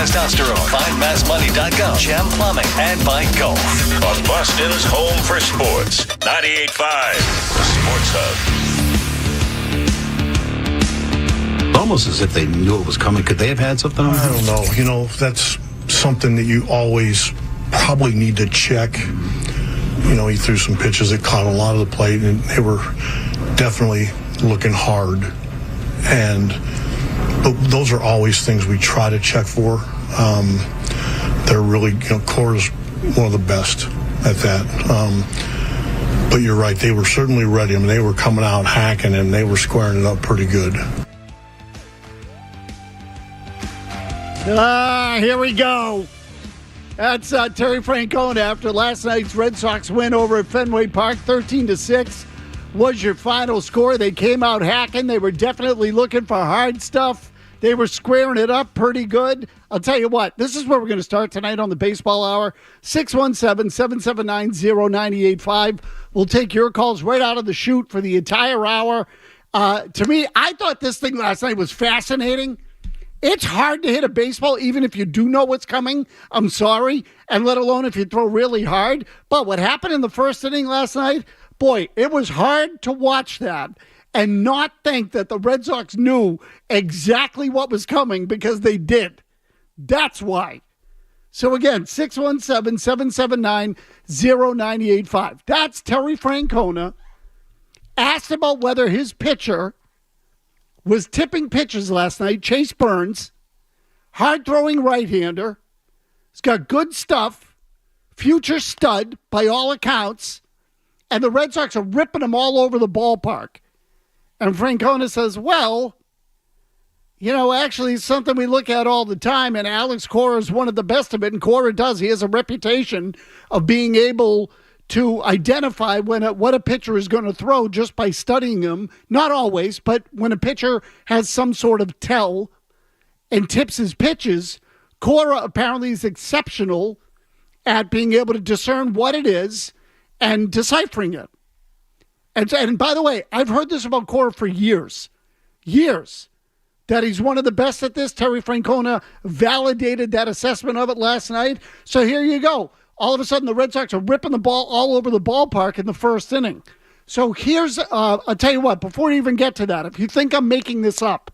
Testosterone. Find massmoney.com, Gem Plumbing, and by Golf. On Boston's home for sports, 98.5, the Sports Hub. Almost as if they knew it was coming. Could they have had something on? I don't know. That's something that you always probably need to check. He threw some pitches that caught a lot of the plate, and they were definitely looking hard. But those are always things we try to check for. They're really, Cora's one of the best at that. But you're right, they were certainly ready. I mean, they were coming out hacking, and they were squaring it up pretty good. Here we go. That's Terry Francona after last night's Red Sox win over at Fenway Park, 13-6 was your final score. They came out hacking. They were definitely looking for hard stuff. They were squaring it up pretty good. I'll tell you what, this is where we're going to start tonight on the Baseball Hour. 617-779-0985. We'll take your calls right out of the chute for the entire hour. To me, I thought this thing last night was fascinating. It's hard to hit a baseball even if you do know what's coming. I'm sorry. And let alone if you throw really hard. But what happened in the first inning last night, boy, it was hard to watch that and not think that the Red Sox knew exactly what was coming, because they did. That's why. So again, 617-779-0985. That's Terry Francona asked about whether his pitcher was tipping pitches last night. Chase Burns, hard-throwing right-hander. He's got good stuff, future stud by all accounts, and the Red Sox are ripping him all over the ballpark. And Francona says, well, actually it's something we look at all the time, and Alex Cora is one of the best of it, and Cora does. He has a reputation of being able to identify what a pitcher is going to throw just by studying him. Not always, but when a pitcher has some sort of tell and tips his pitches, Cora apparently is exceptional at being able to discern what it is and deciphering it. And by the way, I've heard this about Cora for years, that he's one of the best at this. Terry Francona validated that assessment of it last night. So here you go. All of a sudden, the Red Sox are ripping the ball all over the ballpark in the first inning. So here's, I'll tell you what, before we even get to that, if you think I'm making this up,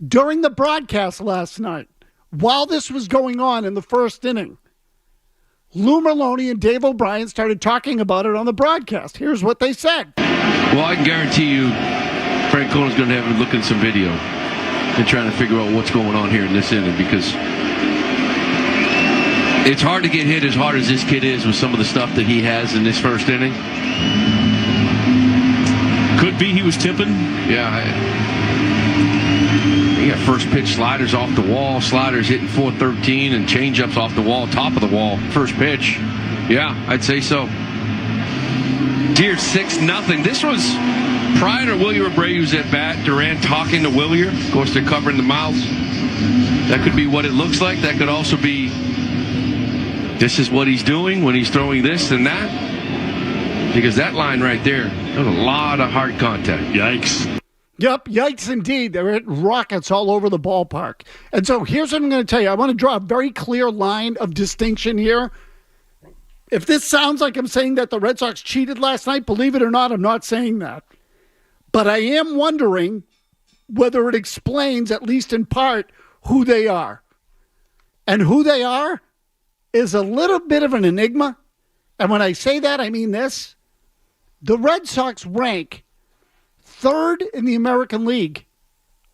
during the broadcast last night, while this was going on in the first inning, Lou Merlone and Dave O'Brien started talking about it on the broadcast. Here's what they said. Well, I can guarantee you Francona's going to have him looking at some video and trying to figure out what's going on here in this inning, because it's hard to get hit as hard as this kid is with some of the stuff that he has in this first inning. Could be he was tipping. Yeah. He got first pitch sliders off the wall, sliders hitting 413, and changeups off the wall, top of the wall, first pitch. Yeah, I'd say so. Deer 6-0. This was prior to Wilyer Abreu's at bat. Durant talking to Wilyer. Of course, they're covering the mouths. That could be what it looks like. That could also be, this is what he's doing when he's throwing this and that. Because that line right there, there's a lot of hard contact. Yikes. Yep, yikes indeed. They're hitting rockets all over the ballpark. And so here's what I'm going to tell you. I want to draw a very clear line of distinction here. If this sounds like I'm saying that the Red Sox cheated last night, believe it or not, I'm not saying that. But I am wondering whether it explains, at least in part, who they are. And who they are is a little bit of an enigma. And when I say that, I mean this. The Red Sox rank third in the American League.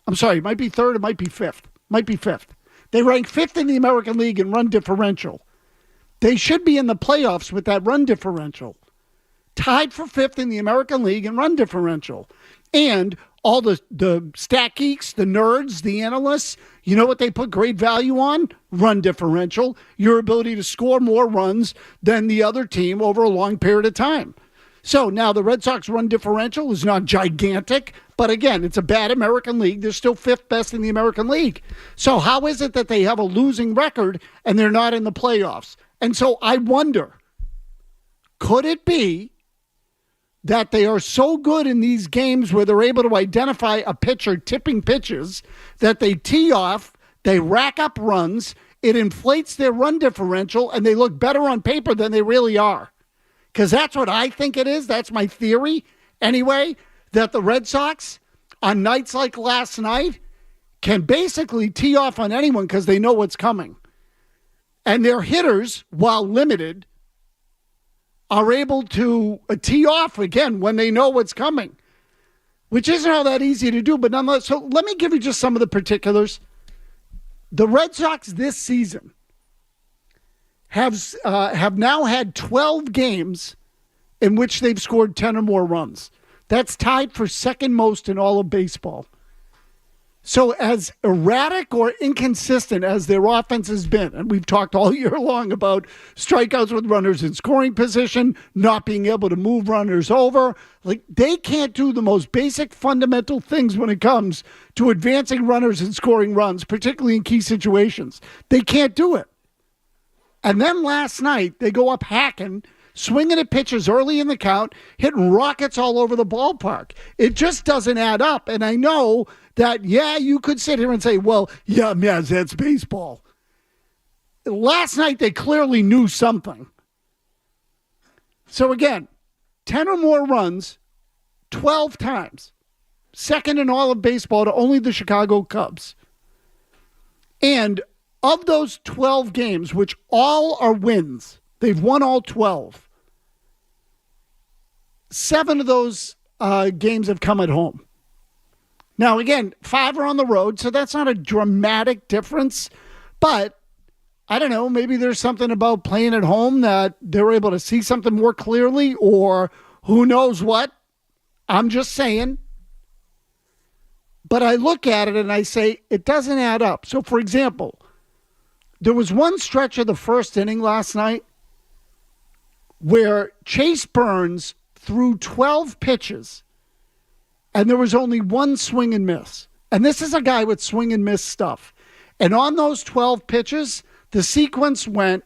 I'm sorry, it might be third, it might be fifth. Might be fifth. They rank fifth in the American League in run differential. They should be in the playoffs with that run differential. Tied for fifth in the American League in run differential. And all the stat geeks, the nerds, the analysts, you know what they put great value on? Run differential. Your ability to score more runs than the other team over a long period of time. So now the Red Sox run differential is not gigantic, but again, it's a bad American League. They're still fifth best in the American League. So how is it that they have a losing record and they're not in the playoffs? And so I wonder, could it be that they are so good in these games where they're able to identify a pitcher tipping pitches that they tee off They rack up runs. It inflates their run differential, and they look better on paper than they really are. Because that's what I think it is. That's my theory, anyway, that the Red Sox, on nights like last night, can basically tee off on anyone because they know what's coming. And their hitters, while limited, are able to tee off again when they know what's coming, which isn't all that easy to do. But nonetheless, so let me give you just some of the particulars. The Red Sox this season have now had 12 games in which they've scored 10 or more runs. That's tied for second most in all of baseball. So as erratic or inconsistent as their offense has been, and we've talked all year long about strikeouts with runners in scoring position, not being able to move runners over, like they can't do the most basic fundamental things when it comes to advancing runners and scoring runs, particularly in key situations. They can't do it. And then last night, they go up hacking, swinging at pitches early in the count, hitting rockets all over the ballpark. It just doesn't add up. And I know that, you could sit here and say, well, yeah, that's baseball. Last night, they clearly knew something. So again, 10 or more runs, 12 times. Second in all of baseball to only the Chicago Cubs. And of those 12 games, which all are wins, they've won all 12. 7 of those games have come at home. Now, again, 5 are on the road, so that's not a dramatic difference. But, I don't know, maybe there's something about playing at home that they're able to see something more clearly, or who knows what. I'm just saying. But I look at it and I say, it doesn't add up. So, for example, there was one stretch of the first inning last night where Chase Burns threw 12 pitches and there was only one swing and miss. And this is a guy with swing and miss stuff. And on those 12 pitches, the sequence went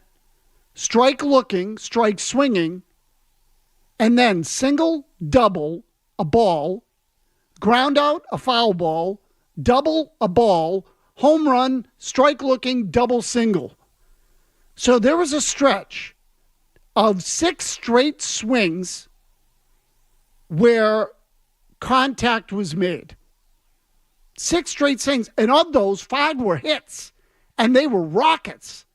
strike looking, strike swinging, and then single, double, a ball, ground out, a foul ball, double, a ball, home run, strike looking, double, single. So there was a stretch of 6 straight swings where contact was made. 6 straight swings. And of those, 5 were hits. And they were rockets.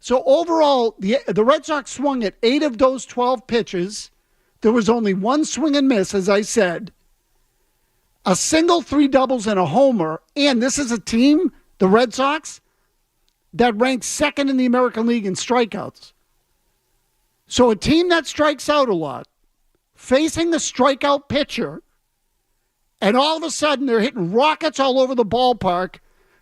So overall, the Red Sox swung at 8 of those 12 pitches. There was only one swing and miss, as I said. A single, 3 doubles, and a homer. And this is a team, the Red Sox, that ranks second in the American League in strikeouts. So a team that strikes out a lot, facing the strikeout pitcher, and all of a sudden they're hitting rockets all over the ballpark,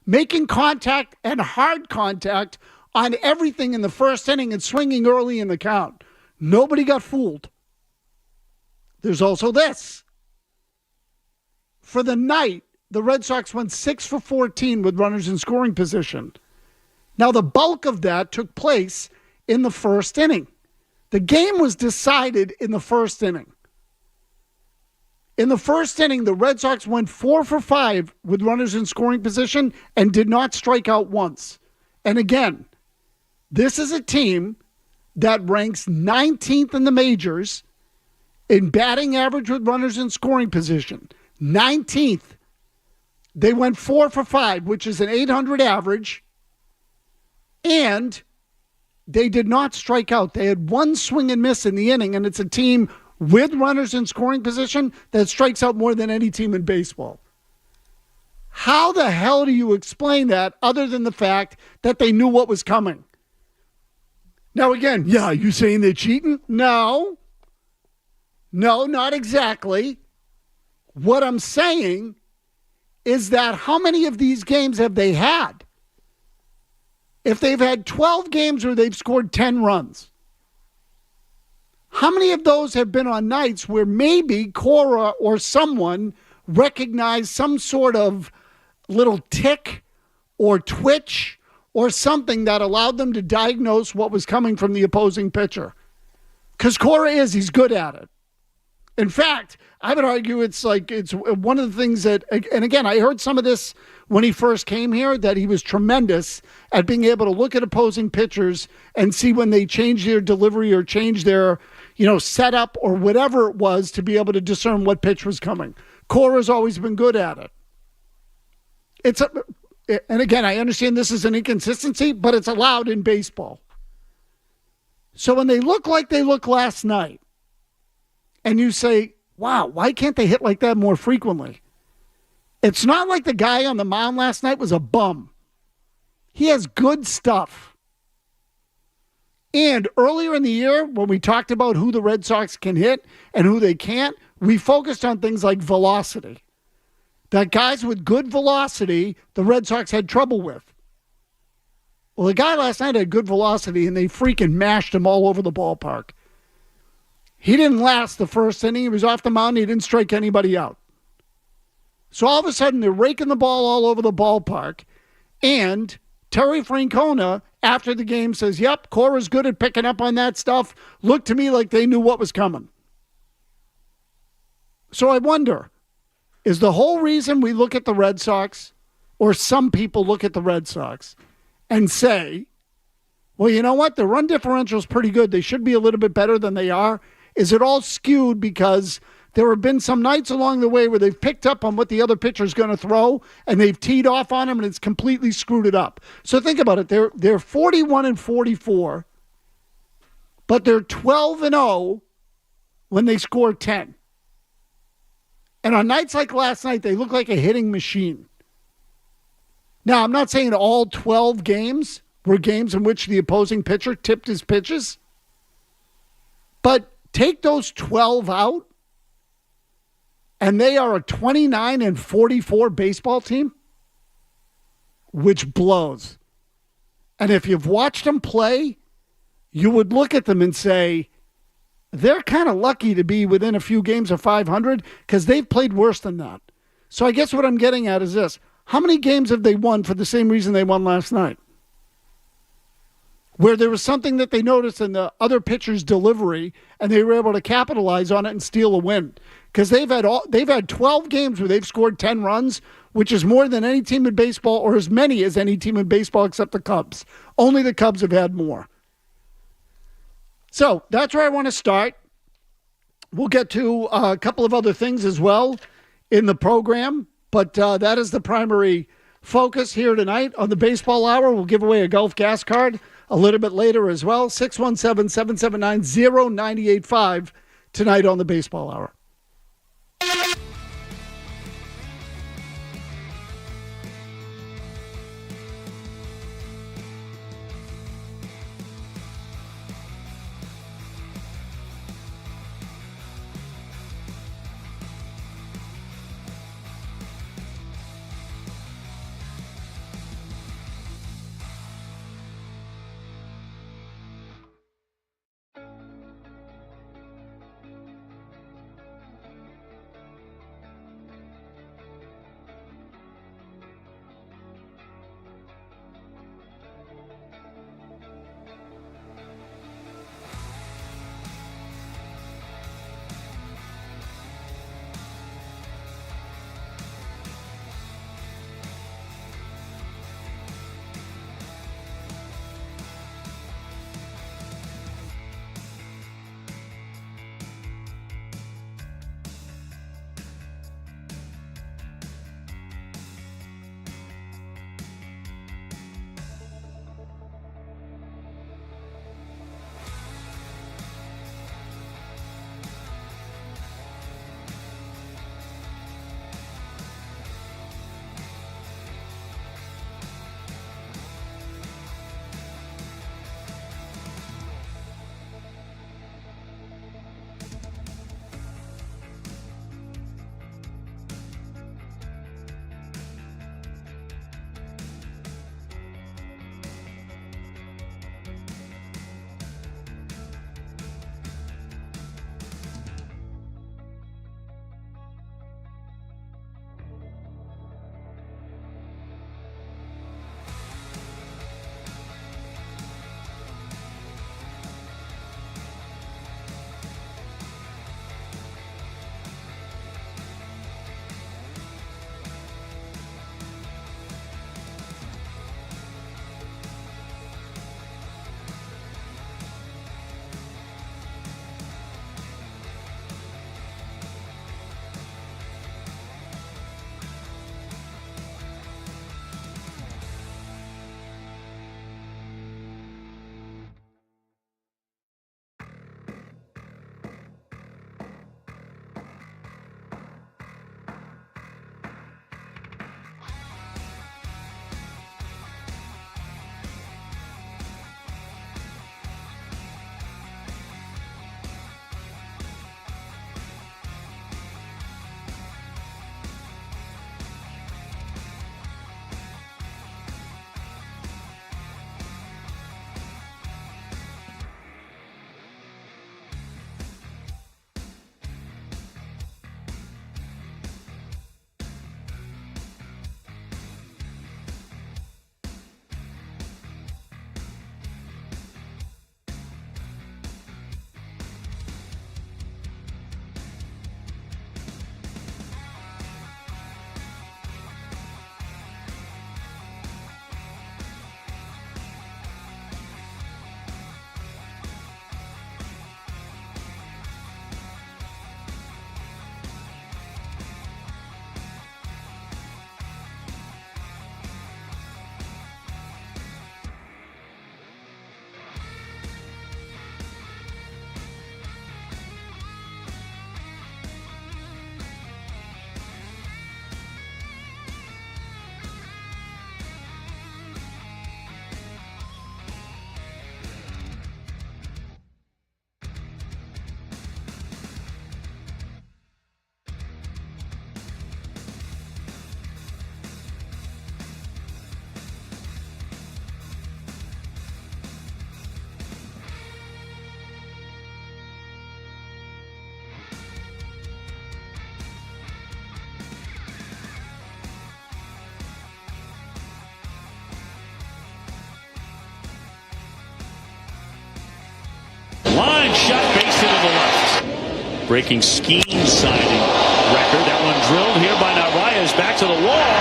making contact and hard contact on everything in the first inning and swinging early in the count. Nobody got fooled. There's also this. For the night, the Red Sox went 6 for 14 with runners in scoring position. Now, the bulk of that took place in the first inning. The game was decided in the first inning. In the first inning, the Red Sox went 4 for 5 with runners in scoring position and did not strike out once. And again, this is a team that ranks 19th in the majors in batting average with runners in scoring position. 19th. They went 4 for 5, which is an 800 average, and they did not strike out. They had one swing and miss in the inning, and it's a team with runners in scoring position that strikes out more than any team in baseball. How the hell do you explain that other than the fact that they knew what was coming? Now again, you saying they're cheating? No, not exactly. What I'm saying is that how many of these games have they had? If they've had 12 games where they've scored 10 runs, how many of those have been on nights where maybe Cora or someone recognized some sort of little tick or twitch or something that allowed them to diagnose what was coming from the opposing pitcher? Because Cora he's good at it. In fact, I would argue it's one of the things that, and again, I heard some of this when he first came here, that he was tremendous at being able to look at opposing pitchers and see when they change their delivery or change their, setup or whatever it was to be able to discern what pitch was coming. Cora's always been good at it. And again, I understand this is an inconsistency, but it's allowed in baseball. So when they look like they looked last night, and you say, wow, why can't they hit like that more frequently? It's not like the guy on the mound last night was a bum. He has good stuff. And earlier in the year, when we talked about who the Red Sox can hit and who they can't, we focused on things like velocity. That guys with good velocity, the Red Sox had trouble with. Well, the guy last night had good velocity, and they freaking mashed him all over the ballpark. He didn't last the first inning. He was off the mound. He didn't strike anybody out. So all of a sudden, they're raking the ball all over the ballpark. And Terry Francona, after the game, says, yep, Cora's good at picking up on that stuff. Looked to me like they knew what was coming. So I wonder, is the whole reason we look at the Red Sox, or some people look at the Red Sox, and say, well, you know what? The run differential is pretty good. They should be a little bit better than they are. Is it all skewed because there have been some nights along the way where they've picked up on what the other pitcher is going to throw and they've teed off on him and it's completely screwed it up? So think about it. They're 41-44, but they're 12-0 when they score 10. And on nights like last night, they look like a hitting machine. Now, I'm not saying all 12 games were games in which the opposing pitcher tipped his pitches, but take those 12 out, and they are a 29-44 baseball team, which blows. And if you've watched them play, you would look at them and say, they're kind of lucky to be within a few games of 500 because they've played worse than that. So I guess what I'm getting at is this. How many games have they won for the same reason they won last night? Where there was something that they noticed in the other pitcher's delivery and they were able to capitalize on it and steal a win. Because they've had 12 games where they've scored 10 runs, which is more than any team in baseball, or as many as any team in baseball except the Cubs. Only the Cubs have had more. So that's where I want to start. We'll get to a couple of other things as well in the program, but that is the primary focus here tonight on the Baseball Hour. We'll give away a Gulf gas card a little bit later as well. 617-779-0985 tonight on the Baseball Hour. breaking skiing signing record. That one drilled here by Narvaez back to the wall.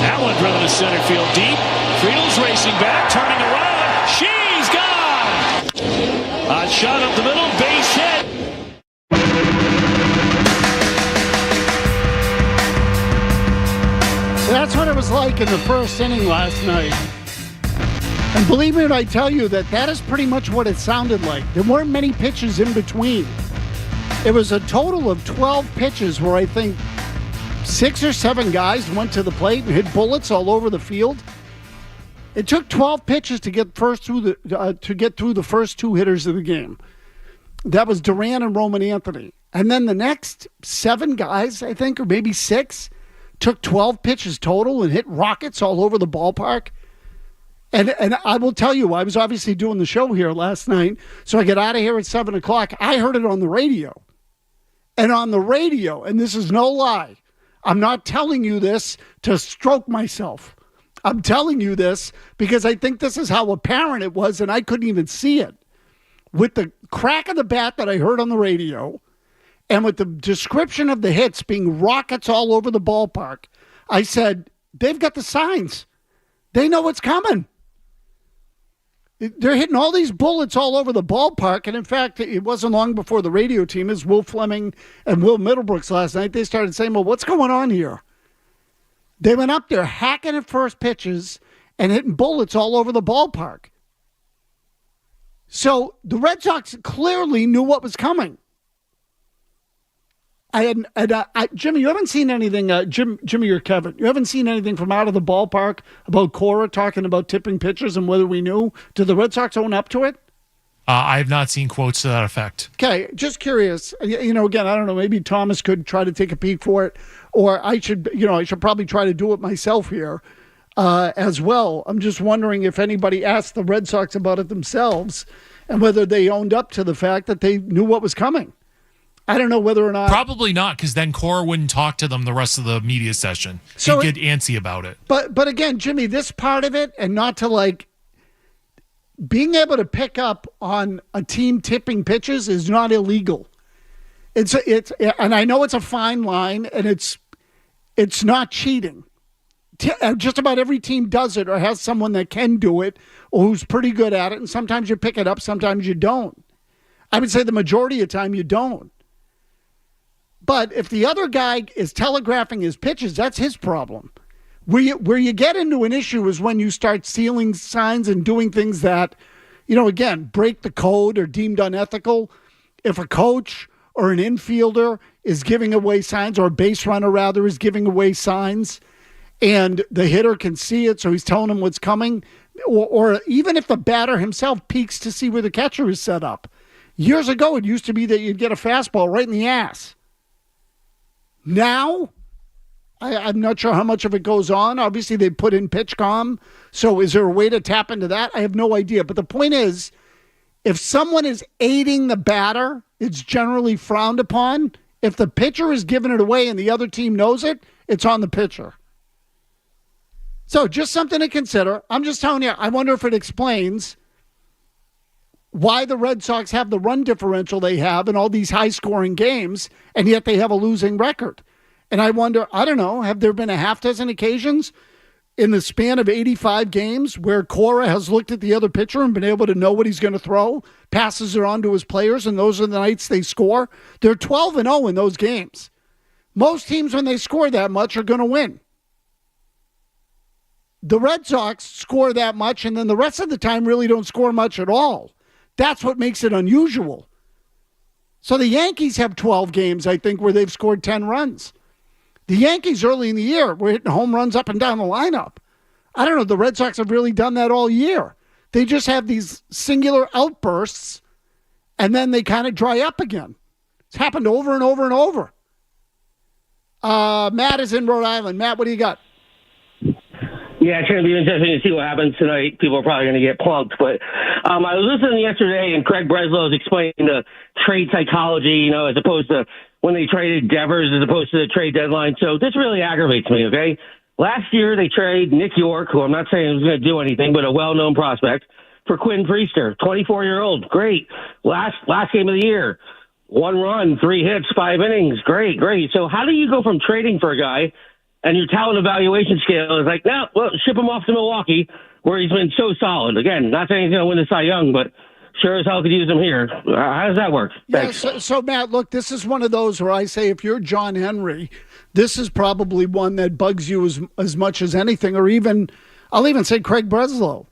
That one driven to center field deep. Friedl's racing back, turning around. She's gone! A shot up the middle, base hit. That's what it was like in the first inning last night. And believe me when I tell you that is pretty much what it sounded like. There weren't many pitches in between. It was a total of 12 pitches where I think 6 or 7 guys went to the plate and hit bullets all over the field. It took 12 pitches to get through the first 2 hitters of the game. That was Duran and Roman Anthony. And then the next 7 guys, I think, or maybe 6, took 12 pitches total and hit rockets all over the ballpark. And I will tell you, I was obviously doing the show here last night, so I get out of here at 7 o'clock. I heard it on the radio. And on the radio, and this is no lie, I'm not telling you this to stroke myself. I'm telling you this because I think this is how apparent it was, and I couldn't even see it. With the crack of the bat that I heard on the radio, and with the description of the hits being rockets all over the ballpark, I said, they've got the signs. They know what's coming. They're hitting all these bullets all over the ballpark. And in fact, it wasn't long before the radio team, as Will Fleming and Will Middlebrooks last night, they started saying, well, what's going on here? They went up there hacking at first pitches and hitting bullets all over the ballpark. So the Red Sox clearly knew what was coming. Jimmy, you haven't seen anything, Jimmy or Kevin, you haven't seen anything from out of the ballpark about Cora talking about tipping pitches and whether we knew? Did the Red Sox own up to it? I have not seen quotes to that effect. Okay, just curious. Again, I don't know, maybe Thomas could try to take a peek for it, or I should probably try to do it myself here as well. I'm just wondering if anybody asked the Red Sox about it themselves and whether they owned up to the fact that they knew what was coming. I don't know whether or not. Probably not, because then Cora wouldn't talk to them the rest of the media session. So he'd get antsy about it. But again, Jimmy, this part of it, and not to being able to pick up on a team tipping pitches is not illegal. It's and I know it's a fine line, and it's not cheating. Just about every team does it or has someone that can do it or who's pretty good at it, and sometimes you pick it up, sometimes you don't. I would say the majority of the time you don't. But if the other guy is telegraphing his pitches, that's his problem. Where you get into an issue is when you start stealing signs and doing things that, again, break the code or deemed unethical. If a coach or an infielder is giving away signs, or a base runner rather is giving away signs, and the hitter can see it, so he's telling him what's coming, or even if the batter himself peeks to see where the catcher is set up. Years ago, it used to be that you'd get a fastball right in the ass. Now, I'm not sure how much of it goes on. Obviously, they put in PitchCom. So is there a way to tap into that? I have no idea. But the point is, if someone is aiding the batter, it's generally frowned upon. If the pitcher is giving it away and the other team knows it, it's on the pitcher. So just something to consider. I'm just telling you, I wonder if it explains why the Red Sox have the run differential they have in all these high-scoring games, and yet they have a losing record. And I wonder, I don't know, have there been a half dozen occasions in the span of 85 games where Cora has looked at the other pitcher and been able to know what he's going to throw, passes it on to his players, and those are the nights they score? They're 12-0 in those games. Most teams, when they score that much, are going to win. The Red Sox score that much, and then the rest of the time really don't score much at all. That's what makes it unusual. So the Yankees have 12 games, I think, where they've scored 10 runs. The Yankees early in the year were hitting home runs up and down the lineup. I don't know. The Red Sox have really done that all year. They just have these singular outbursts, and then they kind of dry up again. It's happened over and over and over. Matt is in Rhode Island. Matt, what do you got? Yeah, it's going to be interesting to see what happens tonight. People are probably going to get plunked. But I was listening yesterday, and Craig Breslow was explaining the trade psychology, as opposed to when they traded Devers as opposed to the trade deadline. So this really aggravates me, okay? Last year, they traded Nick York, who I'm not saying was going to do anything, but a well-known prospect, for Quinn Priester, 24-year-old. Great. Last game of the year. 1 run, 3 hits, 5 innings. Great. So how do you go from trading for a guy and your talent evaluation scale is like, no, well, ship him off to Milwaukee where he's been so solid? Again, not saying he's going to win the Cy Young, but sure as hell could use him here. How does that work? Yeah, so, Matt, look, this is one of those where I say if you're John Henry, this is probably one that bugs you as much as anything, or even, I'll even say Craig Breslow.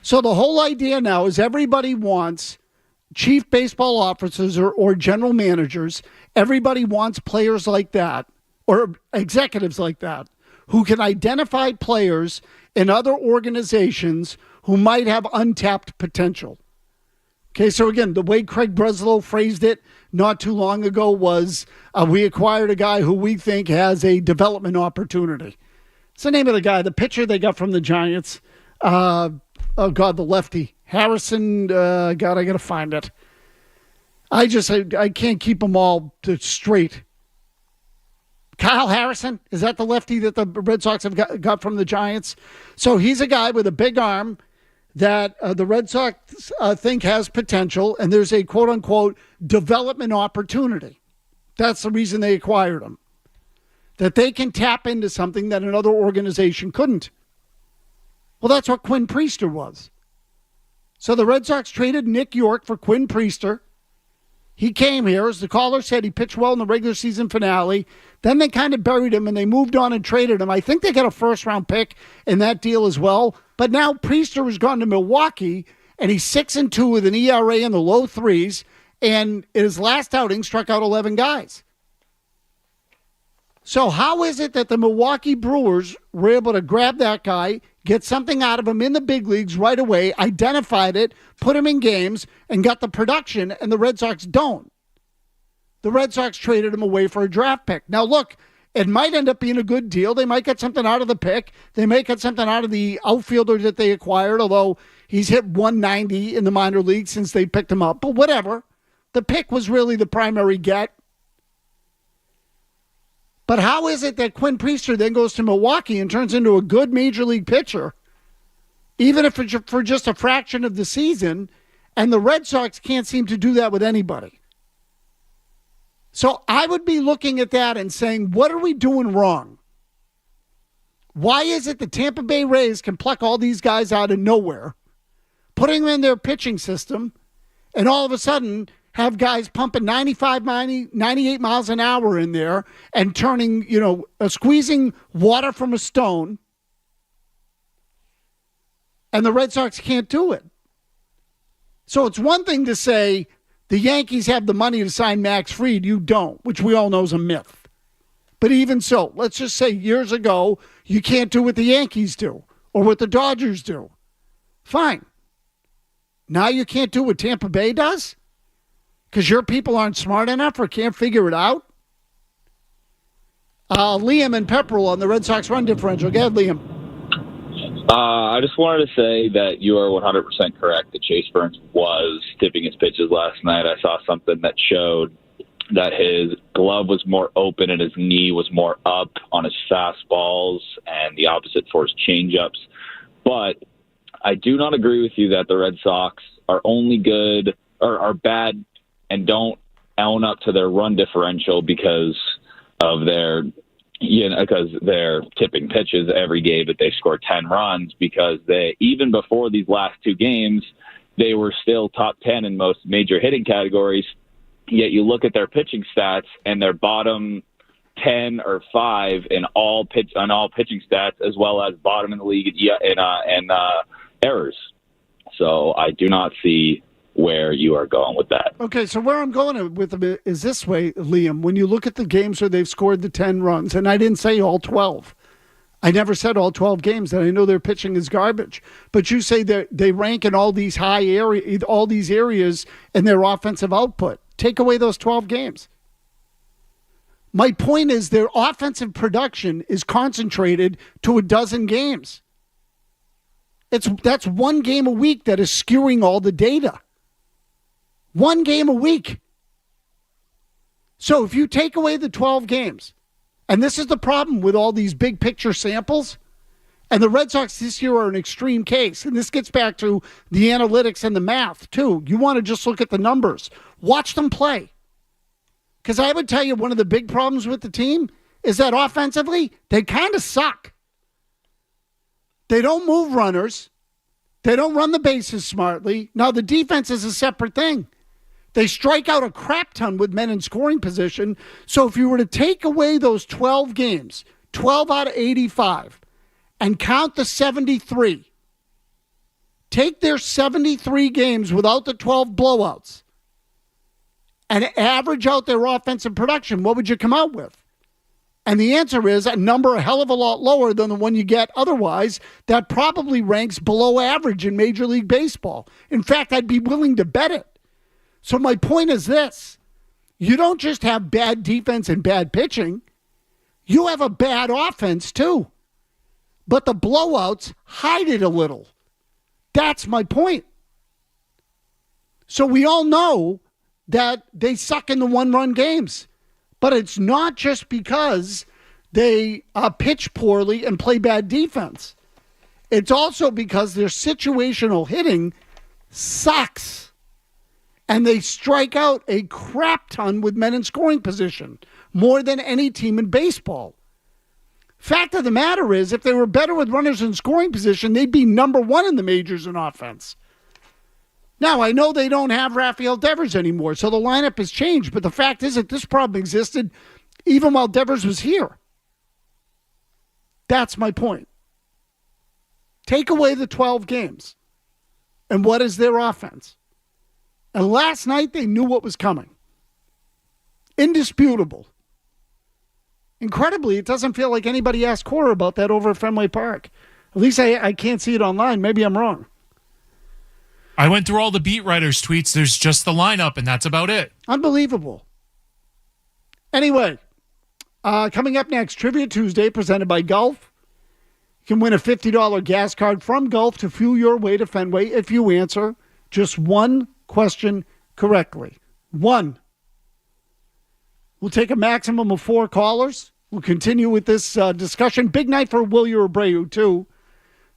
So the whole idea now is everybody wants chief baseball officers or general managers. Everybody wants players like that or executives like that who can identify players in other organizations who might have untapped potential. Okay, so again, the way Craig Breslow phrased it not too long ago was we acquired a guy who we think has a development opportunity. It's the name of the guy, the pitcher they got from the Giants. The lefty. Harrison, I got to find it. I can't keep them all straight. Kyle Harrison, is that the lefty that the Red Sox have got from the Giants? So he's a guy with a big arm that the Red Sox think has potential, and there's a quote-unquote development opportunity. That's the reason they acquired him. That they can tap into something that another organization couldn't. Well, that's what Quinn Priester was. So the Red Sox traded Nick York for Quinn Priester. He came here, as the caller said, he pitched well in the regular season finale. Then they kind of buried him, and they moved on and traded him. I think they got a first-round pick in that deal as well. But now Priester has gone to Milwaukee, and he's 6-2 with an ERA in the low threes, and in his last outing struck out 11 guys. So how is it that the Milwaukee Brewers were able to grab that guy, get something out of him in the big leagues right away, identified it, put him in games, and got the production, and the Red Sox don't? The Red Sox traded him away for a draft pick. Now, look, it might end up being a good deal. They might get something out of the pick. They might get something out of the outfielder that they acquired, although he's hit 190 in the minor leagues since they picked him up. But whatever. The pick was really the primary get. But how is it that Quinn Priester then goes to Milwaukee and turns into a good major league pitcher, even if it's for just a fraction of the season, and the Red Sox can't seem to do that with anybody? So I would be looking at that and saying, what are we doing wrong? Why is it the Tampa Bay Rays can pluck all these guys out of nowhere, putting them in their pitching system, and all of a sudden have guys pumping 95, 90, 98 miles an hour in there and turning, squeezing water from a stone, and the Red Sox can't do it? So it's one thing to say the Yankees have the money to sign Max Fried. You don't, which we all know is a myth. But even so, let's just say years ago, you can't do what the Yankees do or what the Dodgers do. Fine. Now you can't do what Tampa Bay does? Because your people aren't smart enough or can't figure it out? Liam and Pepperell on the Red Sox run differential. Go ahead, Liam. I just wanted to say that you are 100% correct that Chase Burns was tipping his pitches last night. I saw something that showed that his glove was more open and his knee was more up on his fastballs and the opposite for his changeups. But I do not agree with you that the Red Sox are only good or are bad and don't own up to their run differential because of their, because they're tipping pitches every game, but they score 10 runs because they, even before these last 2 games, they were still top 10 in most major hitting categories. Yet you look at their pitching stats and they're bottom 10 or 5 in all pitching stats, as well as bottom in the league in errors. So I do not see where you are going with that. Okay, so where I'm going with them is this way, Liam. When you look at the games where they've scored the 10 runs, and I didn't say all 12. I never said all 12 games, and I know their pitching is garbage. But you say that they rank in all these all these areas in their offensive output. Take away those 12 games. My point is their offensive production is concentrated to a dozen games. That's one game a week that is skewing all the data. One game a week. So if you take away the 12 games, and this is the problem with all these big picture samples, and the Red Sox this year are an extreme case, and this gets back to the analytics and the math too. You want to just look at the numbers. Watch them play. Because I would tell you one of the big problems with the team is that offensively, they kind of suck. They don't move runners. They don't run the bases smartly. Now, the defense is a separate thing. They strike out a crap ton with men in scoring position. So if you were to take away those 12 games, 12 out of 85, and count the 73, take their 73 games without the 12 blowouts, and average out their offensive production, what would you come out with? And the answer is a number a hell of a lot lower than the one you get otherwise that probably ranks below average in Major League Baseball. In fact, I'd be willing to bet it. So my point is this. You don't just have bad defense and bad pitching. You have a bad offense too. But the blowouts hide it a little. That's my point. So we all know that they suck in the one-run games. But it's not just because they pitch poorly and play bad defense. It's also because their situational hitting sucks. And they strike out a crap ton with men in scoring position, more than any team in baseball. Fact of the matter is, if they were better with runners in scoring position, they'd be number one in the majors in offense. Now, I know they don't have Rafael Devers anymore, so the lineup has changed. But the fact is that this problem existed even while Devers was here. That's my point. Take away the 12 games. And what is their offense? And last night, they knew what was coming. Indisputable. Incredibly, it doesn't feel like anybody asked Cora about that over at Fenway Park. At least I can't see it online. Maybe I'm wrong. I went through all the beat writers' tweets. There's just the lineup, and that's about it. Unbelievable. Anyway, coming up next, Trivia Tuesday presented by Gulf. You can win a $50 gas card from Gulf to fuel your way to Fenway if you answer just one question correctly. One. We'll take a maximum of 4 callers. We'll continue with this discussion. Big night for Wilyer Abreu, too.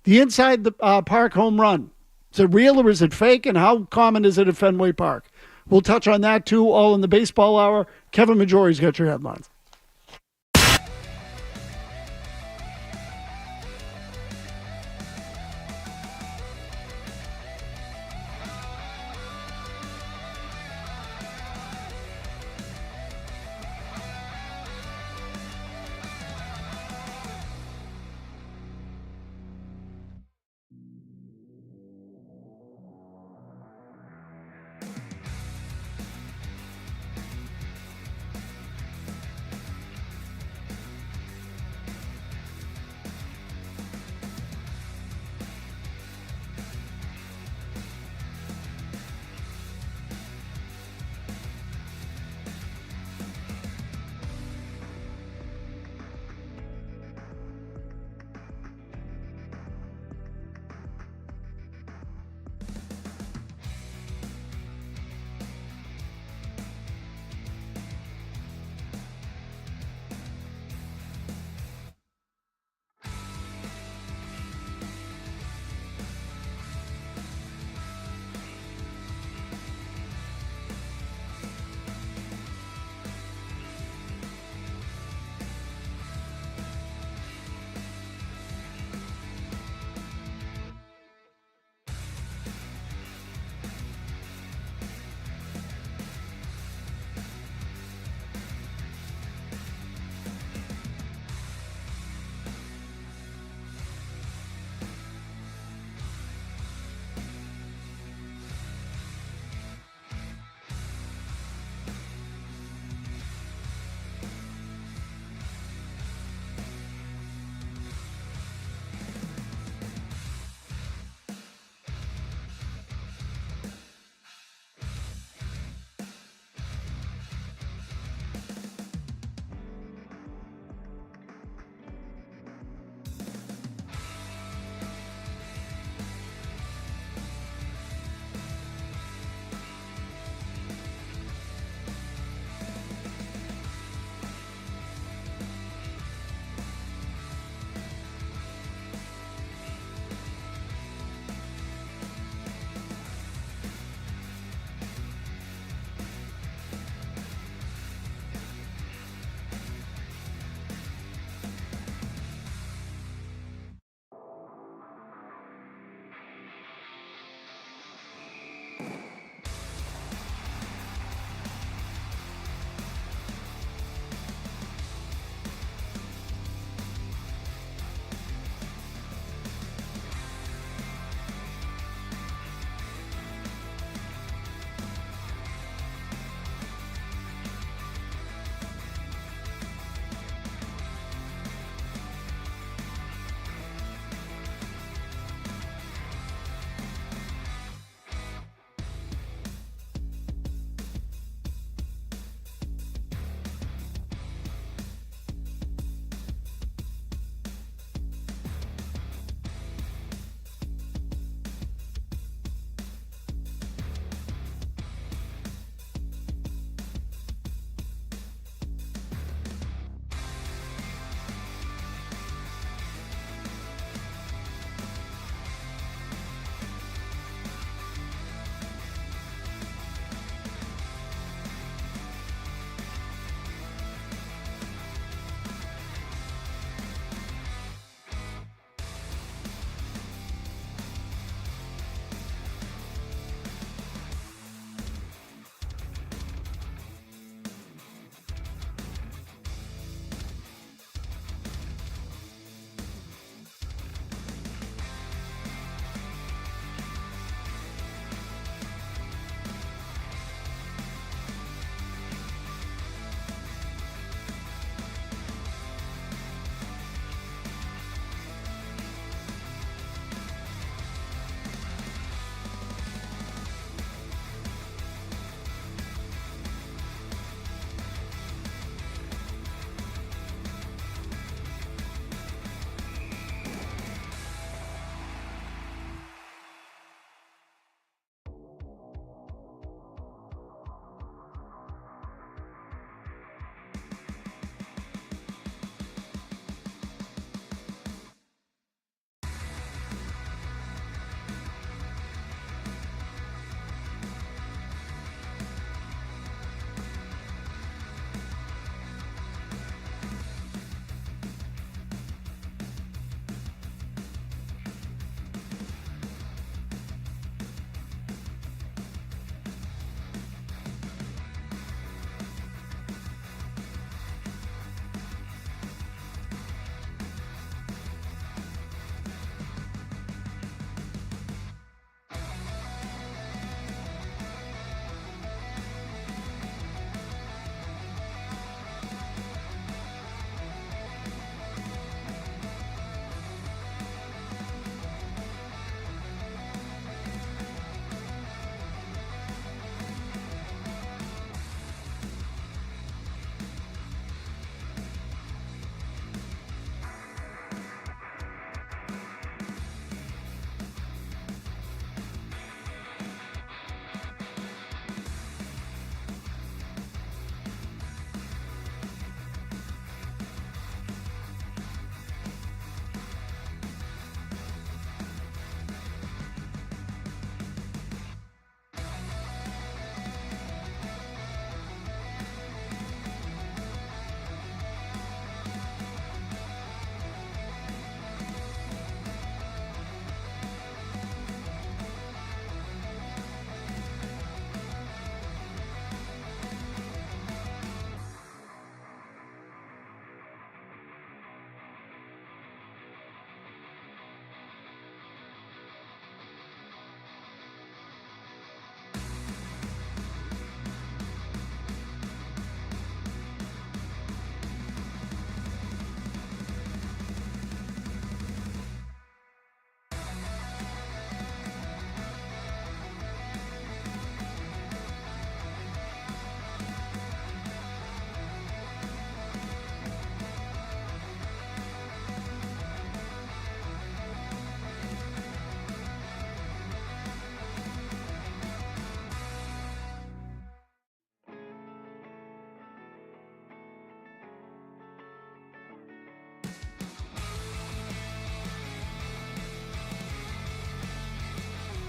The inside the park home run. Is it real or is it fake? And how common is it at Fenway Park? We'll touch on that, too, all in the baseball hour. Kevin Majori's got your headlines.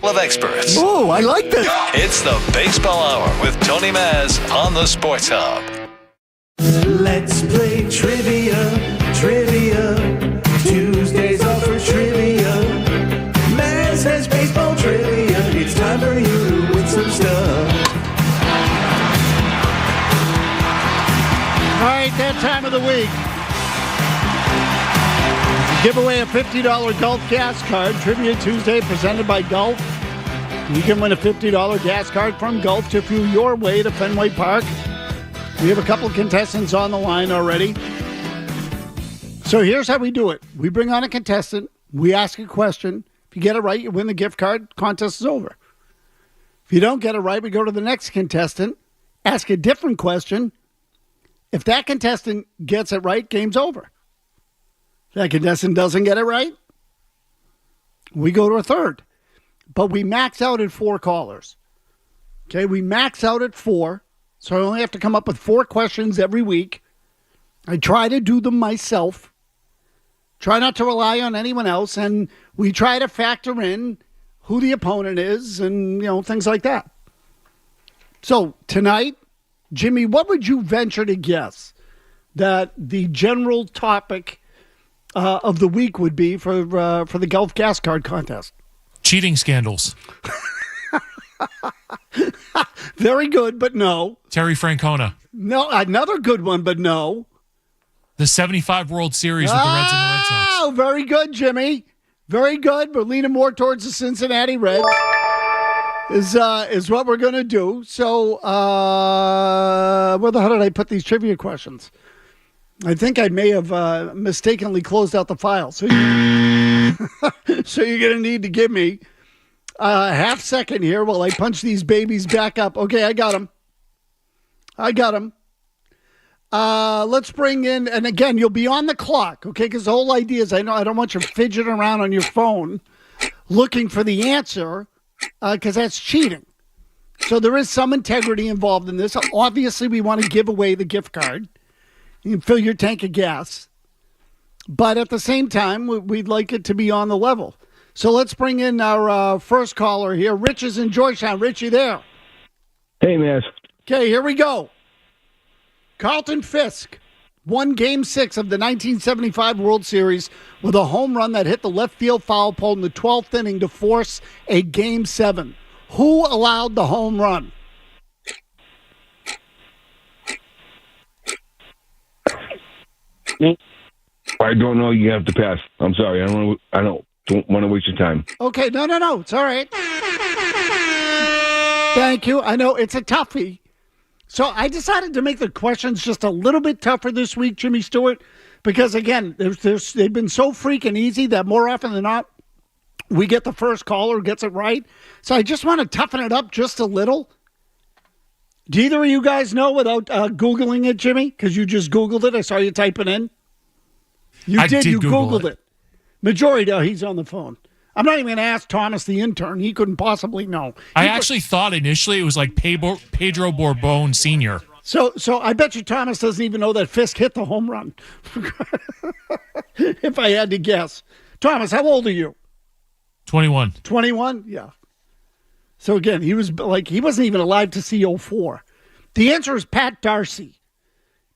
of experts. Oh, I like this. It's the Baseball Hour with Tony Maz on the Sports Hub. Let's play trivia. Tuesdays are for trivia. Maz has baseball trivia. It's time for you to win some stuff. All right, that time of the week. Give away a $50 Gulf gas card. Trivia Tuesday presented by Gulf. You can win a $50 gas card from Gulf to fuel your way to Fenway Park. We have a couple of contestants on the line already. So here's how we do it. We bring on a contestant. We ask a question. If you get it right, you win the gift card. Contest is over. If you don't get it right, we go to the next contestant, ask a different question. If that contestant gets it right, game's over. If that contestant doesn't get it right, we go to a third. But we max out at 4 callers. Okay, we max out at 4. So I only have to come up with 4 questions every week. I try to do them myself. Try not to rely on anyone else. And we try to factor in who the opponent is and, things like that. So tonight, Jimmy, what would you venture to guess that the general topic of the week would be for the Gulf Gas Card contest? Cheating scandals. Very good, but no. Terry Francona. No, another good one, but no. The 75 World Series with the Reds and the Red Sox. Oh, very good, Jimmy. Very good. We're leaning more towards the Cincinnati Reds is what we're going to do. So where the hell did I put these trivia questions? I think I may have mistakenly closed out the file. So, so you're going to need to give me a half second here while I punch these babies back up. Okay, I got them. Let's bring in, and again, you'll be on the clock, okay? Because the whole idea is I don't want you fidgeting around on your phone looking for the answer because that's cheating. So there is some integrity involved in this. Obviously, we want to give away the gift card. You can fill your tank of gas. But at the same time, we'd like it to be on the level. So let's bring in our first caller here. Rich is in Georgetown. Rich, you there? Hey, man. Okay, here we go. Carlton Fisk won Game 6 of the 1975 World Series with a home run that hit the left field foul pole in the 12th inning to force a Game 7. Who allowed the home run? I don't know. You have to pass. I'm sorry. I don't want to waste your time. Okay, no. It's all right. Thank you. I know it's a toughie. So I decided to make the questions just a little bit tougher this week, Jimmy Stewart, because, again, they've been so freaking easy that more often than not, we get the first caller who gets it right. So I just want to toughen it up just a little. Do either of you guys know without Googling it, Jimmy? Because you just Googled it. I saw you type it in. You did. You Googled it. Majority, he's on the phone. I'm not even going to ask Thomas, the intern. He couldn't possibly know. I actually thought initially it was like Pedro Borbon Sr. So I bet you Thomas doesn't even know that Fisk hit the home run. If I had to guess. Thomas, how old are you? 21. 21? Yeah. So again, he wasn't even alive to see 04. The answer is Pat Darcy.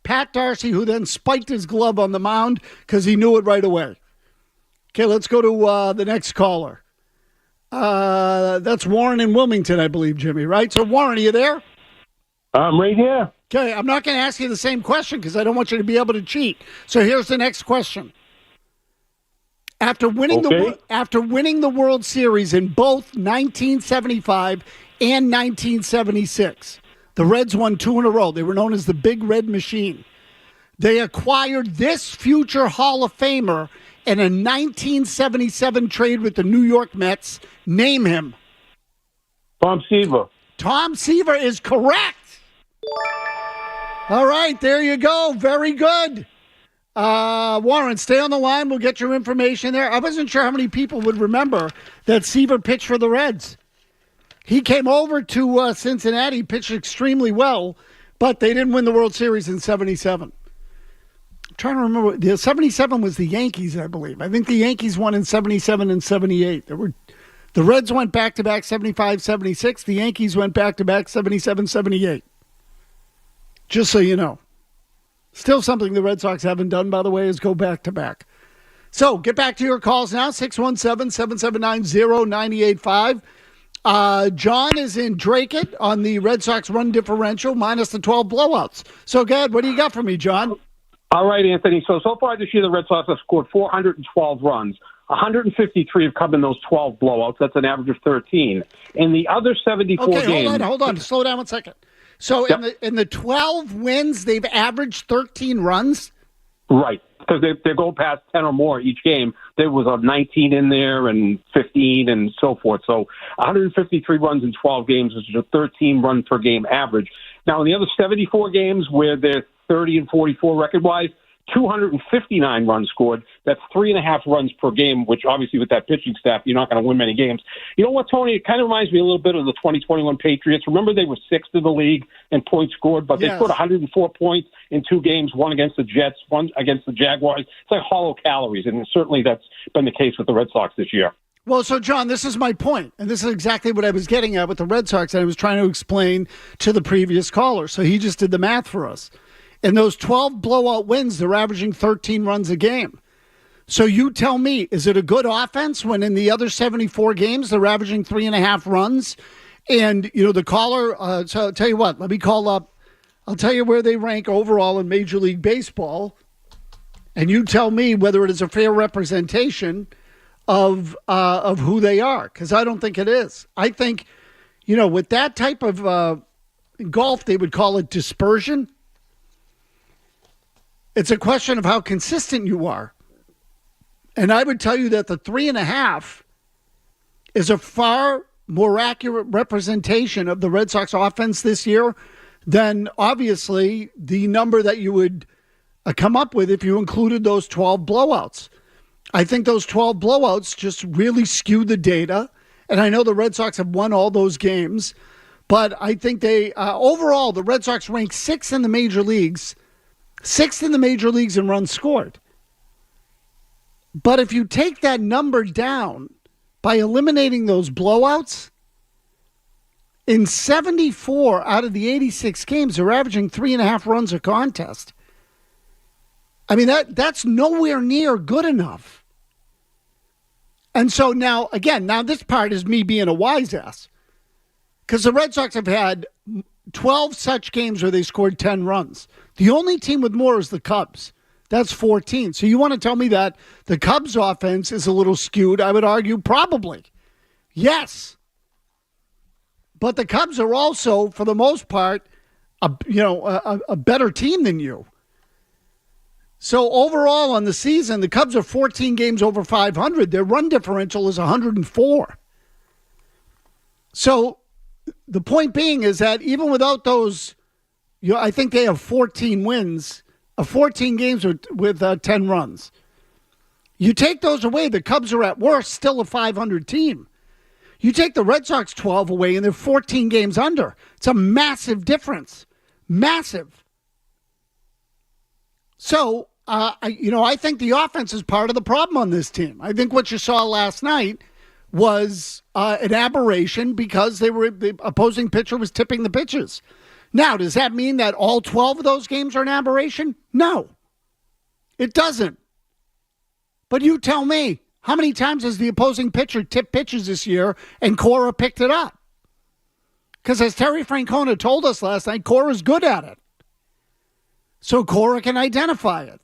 Pat Darcy, who then spiked his glove on the mound because he knew it right away. Okay, let's go to the next caller. That's Warren in Wilmington, I believe, Jimmy, right? So, Warren, are you there? I'm right here. Okay, I'm not going to ask you the same question because I don't want you to be able to cheat. So here's the next question. After winning the World Series in both 1975 and 1976, the Reds won 2 in a row. They were known as the Big Red Machine. They acquired this future Hall of Famer in a 1977 trade with the New York Mets. Name him. Tom Seaver. Tom Seaver is correct. All right, there you go. Very good. Warren, stay on the line. We'll get your information there. I wasn't sure how many people would remember that Seaver pitched for the Reds. He came over to Cincinnati, pitched extremely well, but they didn't win the World Series in 77. I'm trying to remember. The 77 was the Yankees, I believe. I think the Yankees won in 77 and 78. There were The Reds went back-to-back 75-76. The Yankees went back-to-back 77-78. Just so you know. Still something the Red Sox haven't done, by the way, is go back-to-back. So get back to your calls now, 617-779-0985. John is in Drake on the Red Sox run differential minus the 12 blowouts. So, Gad, what do you got for me, John? All right, Anthony. So far this year, the Red Sox have scored 412 runs. 153 have come in those 12 blowouts. That's an average of 13. In the other 74 games... Hold on. Slow down 1 second. So in the 12 wins, they've averaged 13 runs? Right, because they go past 10 or more each game. There was a 19 in there and 15 and so forth. So 153 runs in 12 games, which is a 13 run per game average. Now, in the other 74 games where they're 30 and 44 record-wise, 259 runs scored. That's 3.5 runs per game, which obviously with that pitching staff, you're not going to win many games. You know what, Tony? It kind of reminds me a little bit of the 2021 Patriots. Remember they were sixth in the league in points scored, but they scored 104 points in 2 games, one against the Jets, one against the Jaguars. It's like hollow calories, and certainly that's been the case with the Red Sox this year. Well, so, John, this is my point, and this is exactly what I was getting at with the Red Sox, and I was trying to explain to the previous caller. So he just did the math for us. In those 12 blowout wins, they're averaging 13 runs a game. So you tell me, is it a good offense when in the other 74 games, they're averaging 3.5 runs? And, you know, the caller, so I'll tell you what, let me call up. I'll tell you where they rank overall in Major League Baseball. And you tell me whether it is a fair representation of who they are, because I don't think it is. I think, you know, with that type of golf, they would call it dispersion. It's a question of how consistent you are. And I would tell you that the 3.5 is a far more accurate representation of the Red Sox offense this year than obviously the number that you would come up with if you included those 12 blowouts. I think those 12 blowouts just really skew the data. And I know the Red Sox have won all those games, but I think they, overall, the Red Sox rank 6th in the major leagues in runs scored. But if you take that number down by eliminating those blowouts, in 74 out of the 86 games, they're averaging 3.5 runs a contest. I mean, that's nowhere near good enough. And so now this part is me being a wise ass. Because the Red Sox have had 12 such games where they scored 10 runs. The only team with more is the Cubs. That's 14. So you want to tell me that the Cubs offense is a little skewed? I would argue probably. Yes. But the Cubs are also, for the most part, a better team than you. So overall on the season, the Cubs are 14 games over 500. Their run differential is 104. So the point being is that even without those, I think they have 14 wins, 14 games with 10 runs. You take those away, the Cubs are at worst still a 500 team. You take the Red Sox 12 away, and they're 14 games under. It's a massive difference. Massive. So, I think the offense is part of the problem on this team. I think what you saw last night was an aberration because the opposing pitcher was tipping the pitches. Now, does that mean that all 12 of those games are an aberration? No, it doesn't. But you tell me, how many times has the opposing pitcher tipped pitches this year and Cora picked it up? Because as Terry Francona told us last night, Cora's good at it. So Cora can identify it.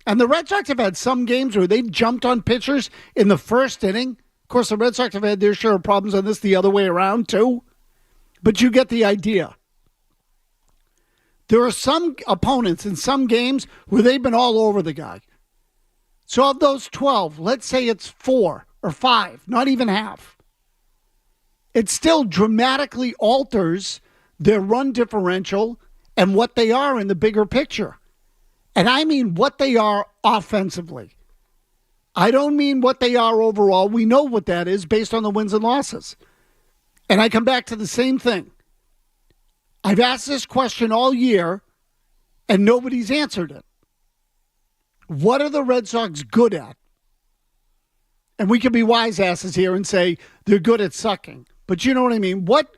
And the Red Sox have had some games where they've jumped on pitchers in the first inning. Of course, the Red Sox have had their share of problems on this the other way around, too. But you get the idea. There are some opponents in some games where they've been all over the guy. So of those 12, let's say it's 4 or 5, not even half. It still dramatically alters their run differential and what they are in the bigger picture. And I mean what they are offensively. I don't mean what they are overall. We know what that is based on the wins and losses. And I come back to the same thing. I've asked this question all year, and nobody's answered it. What are the Red Sox good at? And we can be wise asses here and say they're good at sucking. But you know what I mean? What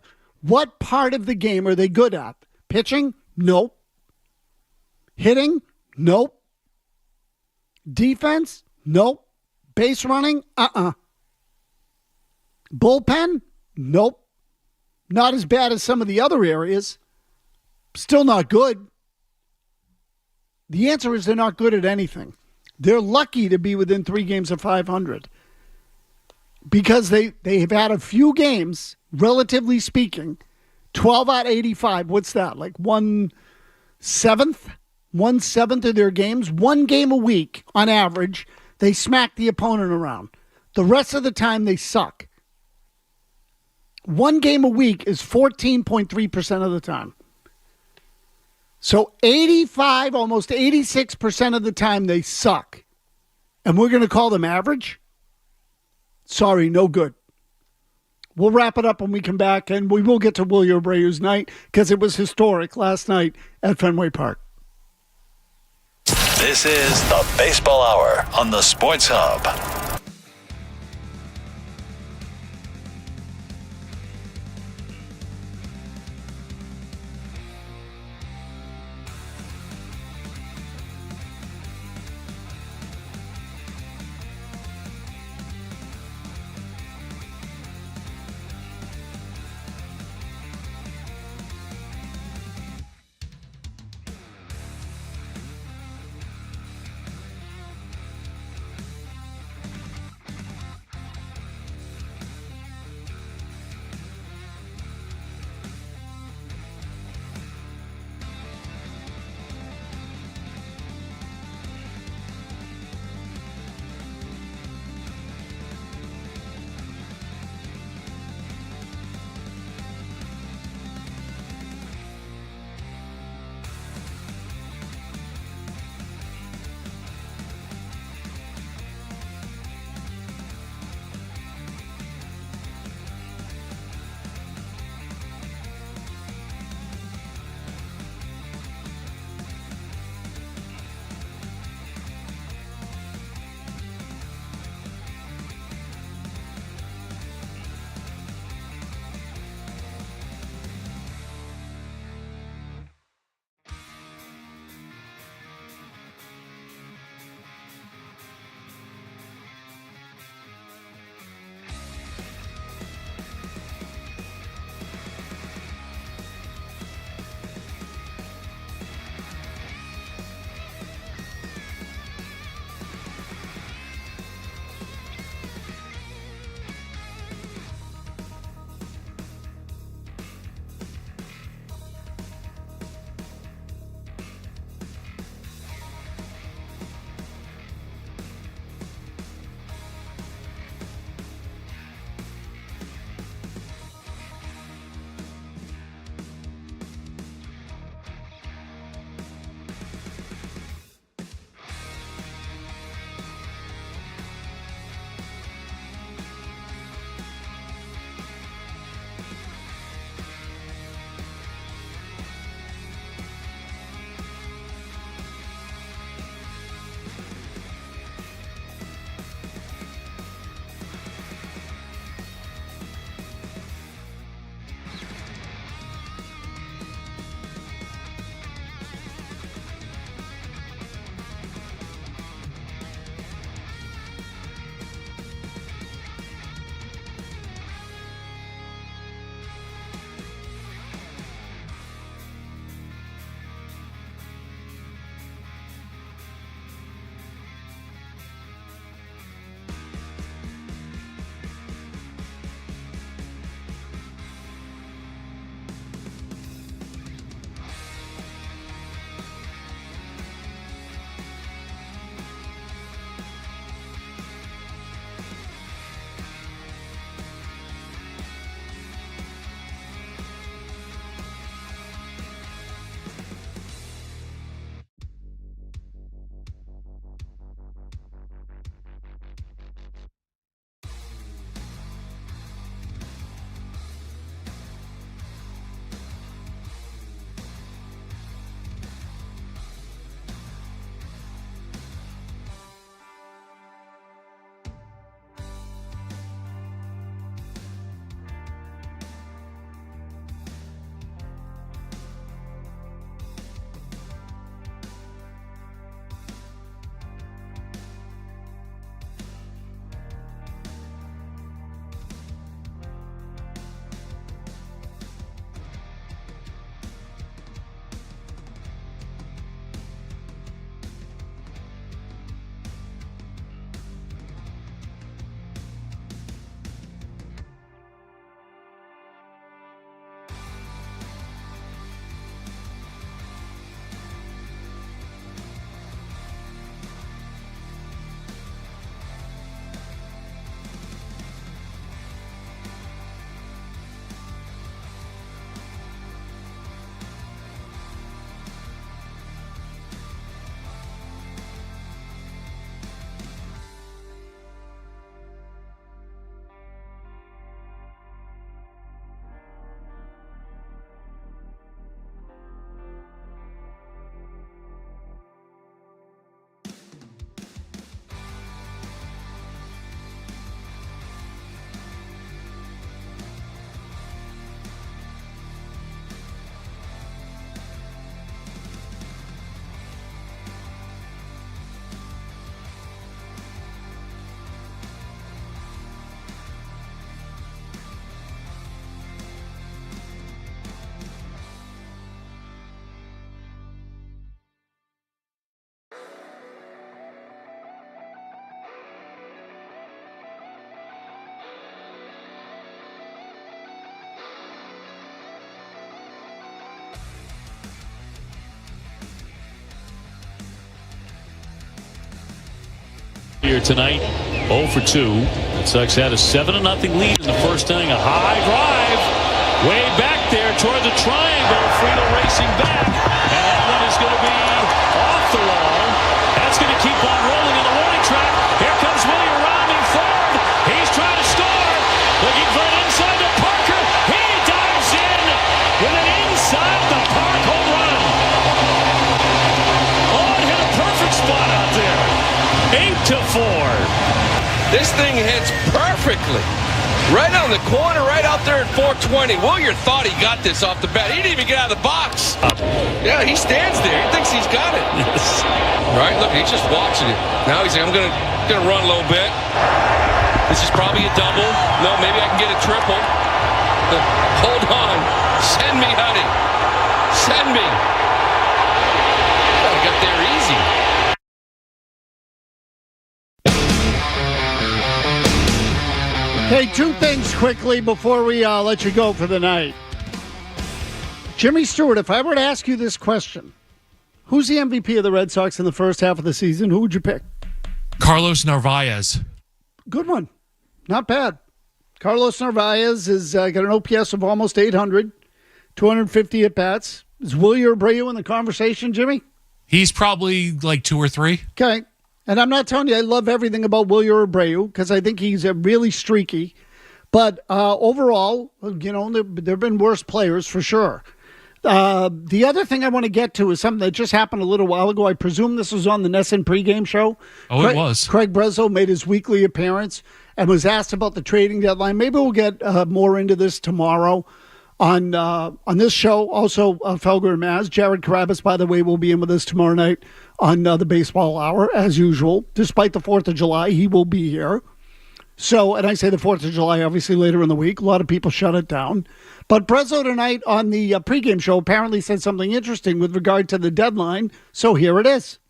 part of the game are they good at? Pitching? Nope. Hitting? Nope. Defense? Nope. Base running? Bullpen? Nope. Not as bad as some of the other areas. Still not good. The answer is they're not good at anything. They're lucky to be within 3 games of 500 because they have had a few games, relatively speaking, 12 out of 85. What's that? Like 1/7? 1/7 of their games. 1 game a week on average. They smack the opponent around. The rest of the time they suck. 1 game a week is 14.3% of the time. So 85, almost 86% of the time they suck. And we're going to call them average? Sorry, no good. We'll wrap it up when we come back, and we will get to Willie Abreu's night because it was historic last night at Fenway Park. This is the Baseball Hour on the Sports Hub. here tonight. 0 for 2. Red Sox had a 7-0 lead in the first inning. A high drive. Way back there toward the triangle. Friedel racing back. And that one is going to be off the wall. That's going to keep on rolling in the warning track. Here comes Willie rounding third. He's trying to score. Looking for an inside to Parker. He dives in with an inside the park home run. Oh, it hit a perfect spot out there. 8-4. This thing hits perfectly. Right on the corner, right out there at 420. Willier thought he got this off the bat. He didn't even get out of the box. Yeah, he stands there. He thinks he's got it. Yes. Right, look, he's just watching it. Now he's like, I'm gonna run a little bit. This is probably a double. No, maybe I can get a triple. Hold on. Send me, honey. Send me. I got there easy. Okay, two things quickly before we let you go for the night. Jimmy Stewart, if I were to ask you this question, who's the MVP of the Red Sox in the first half of the season? Who would you pick? Carlos Narvaez. Good one. Not bad. Carlos Narvaez has got an OPS of almost 800, 250 at-bats. Is Willier Abreu in the conversation, Jimmy? He's probably like 2 or 3. Okay. And I'm not telling you I love everything about Willier Abreu because I think he's really streaky. But overall, you know, there have been worse players for sure. The other thing I want to get to is something that just happened a little while ago. I presume this was on the NESN pregame show. Oh, it was. Craig Breslow made his weekly appearance and was asked about the trading deadline. Maybe we'll get more into this tomorrow on this show. Also, Felger and Maz. Jared Carabas, by the way, will be in with us tomorrow night on the Baseball Hour, as usual. Despite the 4th of July, he will be here. So, and I say the 4th of July, obviously, later in the week. A lot of people shut it down. But Breslow tonight on the pregame show apparently said something interesting with regard to the deadline. So here it is.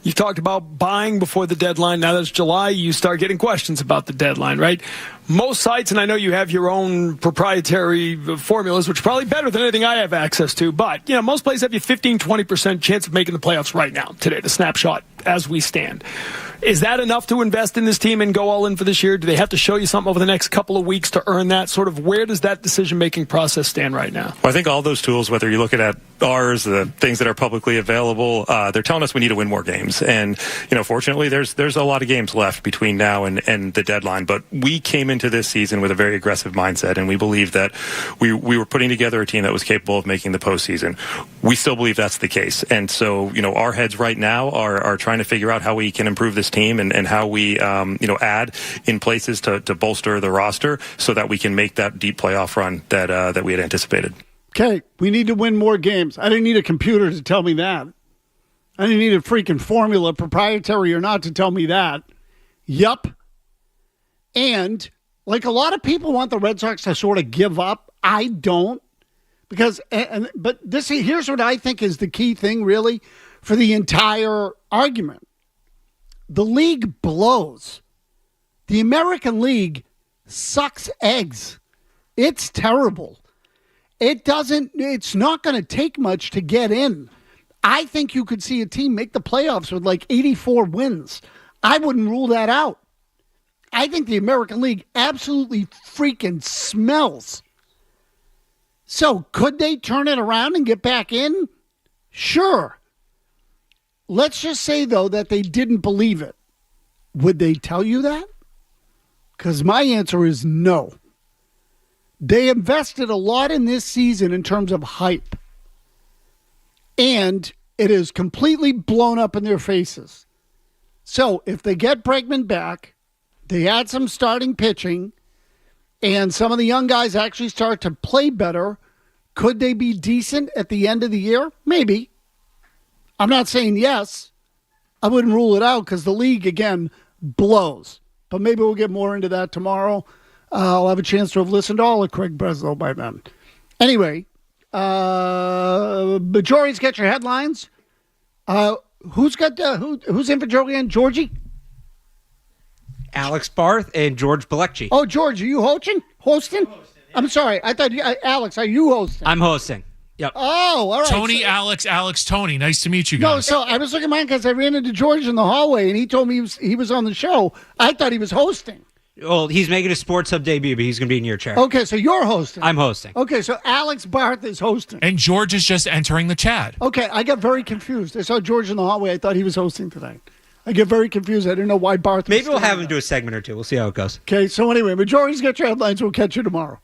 You talked about buying before the deadline. Now that it's July, you start getting questions about the deadline, right? Most sites, and I know you have your own proprietary formulas, which are probably better than anything I have access to, but, you know, most places have you 15, 20% chance of making the playoffs right now, today, the snapshot as we stand. Is that enough to invest in this team and go all in for this year? Do they have to show you something over the next couple of weeks to earn that? Sort of where does that decision-making process stand right now? Well, I think all those tools, whether you're looking at ours, the things that are publicly available, they're telling us we need to win more games. And, you know, fortunately, there's a lot of games left between now and the deadline. But we came into this season with a very aggressive mindset, and we believe that we were putting together a team that was capable of making the postseason. We still believe that's the case. And so, you know, our heads right now are trying to figure out how we can improve this team and how we, add in places to bolster the roster so that we can make that deep playoff run that we had anticipated. Okay, we need to win more games. I didn't need a computer to tell me that. I didn't need a freaking formula, proprietary or not, to tell me that. Yup. And like a lot of people want the Red Sox to sort of give up. I don't. Because, but here's what I think is the key thing really for the entire argument. The league blows. The American League sucks eggs. It's terrible. It's not going to take much to get in. I think you could see a team make the playoffs with like 84 wins. I wouldn't rule that out. I think the American League absolutely freaking smells. So could they turn it around and get back in? Sure. Let's just say, though, that they didn't believe it. Would they tell you that? Because my answer is no. They invested a lot in this season in terms of hype. And it is completely blown up in their faces. So if they get Bregman back, they add some starting pitching, and some of the young guys actually start to play better, could they be decent at the end of the year? Maybe. I'm not saying yes. I wouldn't rule it out because the league, again, blows. But maybe we'll get more into that tomorrow. I'll have a chance to have listened to all of Craig Breslow by then. Anyway, Majority's got your headlines. Who's in for Joey and Georgie? Alex Barth and George Bilecki. Oh, George, are you hosting? I'm sorry. I thought, Alex, are you hosting? I'm hosting. Yep. Oh, all right. Tony, Alex, Tony. Nice to meet you guys. No, so I was looking at mine because I ran into George in the hallway, and he told me he was on the show. I thought he was hosting. Well, he's making a Sports Hub debut, but he's going to be in your chair. Okay, so you're hosting. I'm hosting. Okay, so Alex Barth is hosting. And George is just entering the chat. Okay, I got very confused. I saw George in the hallway. I thought he was hosting tonight. I get very confused. I didn't know why Barth was Maybe we'll have him there. do a segment or two. We'll see how it goes. Okay, so anyway, majority's got your headlines. We'll catch you tomorrow.